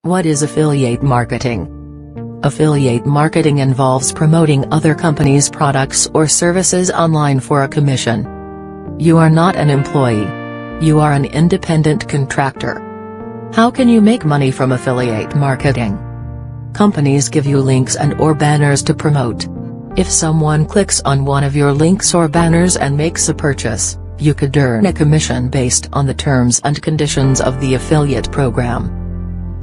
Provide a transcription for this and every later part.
What is affiliate marketing? Affiliate marketing involves promoting other companies' products or services online for a commission. You are not an employee. You are an independent contractor. How can you make money from affiliate marketing? Companies give you links and/or banners to promote. If someone clicks on one of your links or banners and makes a purchase, you could earn a commission based on the terms and conditions of the affiliate program.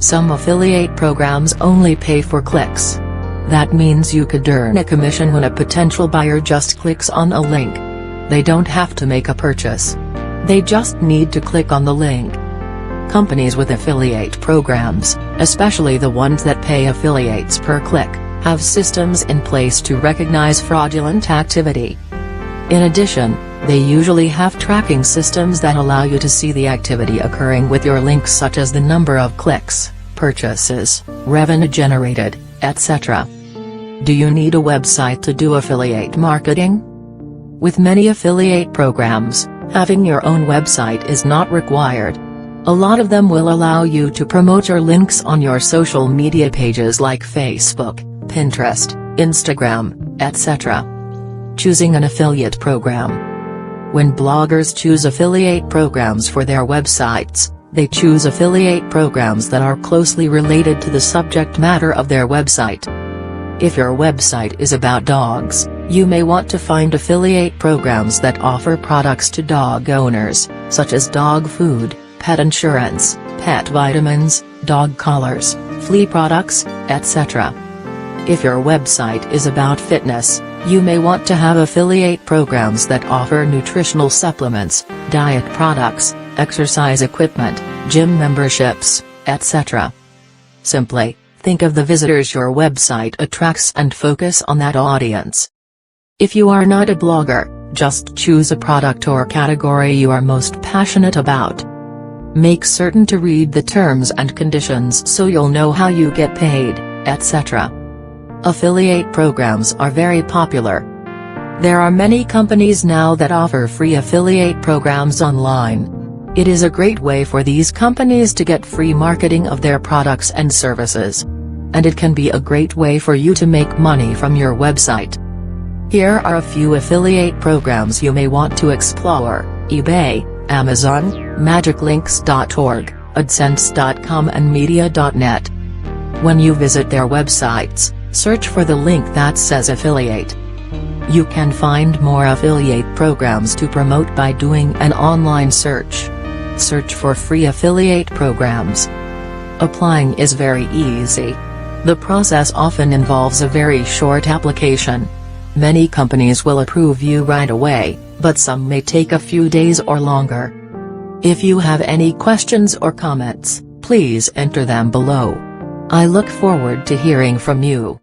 Some affiliate programs only pay for clicks. That means you could earn a commission when a potential buyer just clicks on a link. They don't have to make a purchase. They just need to click on the link. Companies with affiliate programs, especially the ones that pay affiliates per click, have systems in place to recognize fraudulent activity. In addition, they usually have tracking systems that allow you to see the activity occurring with your links, such as the number of clicks, purchases, revenue generated, etc. Do you need a website to do affiliate marketing? With many affiliate programs, having your own website is not required. A lot of them will allow you to promote your links on your social media pages like Facebook, Pinterest, Instagram, etc. Choosing an affiliate program. When bloggers choose affiliate programs for their websites, they choose affiliate programs that are closely related to the subject matter of their website. If your website is about dogs, you may want to find affiliate programs that offer products to dog owners, such as dog food, pet insurance, pet vitamins, dog collars, flea products, etc. If your website is about fitness, you may want to have affiliate programs that offer nutritional supplements, diet products, exercise equipment, gym memberships, etc. Simply, think of the visitors your website attracts and focus on that audience. If you are not a blogger, just choose a product or category you are most passionate about. Make certain to read the terms and conditions so you'll know how you get paid, etc. Affiliate programs are very popular. There are many companies now that offer free affiliate programs online. It is a great way for these companies to get free marketing of their products and services. And it can be a great way for you to make money from your website. Here are a few affiliate programs you may want to explore: eBay, Amazon, magiclinks.org, AdSense.com and Media.net. When you visit their websites, search for the link that says affiliate. You can find more affiliate programs to promote by doing an online search. Search for free affiliate programs. Applying is very easy. The process often involves a very short application. Many companies will approve you right away, but some may take a few days or longer. If you have any questions or comments, please enter them below. I look forward to hearing from you.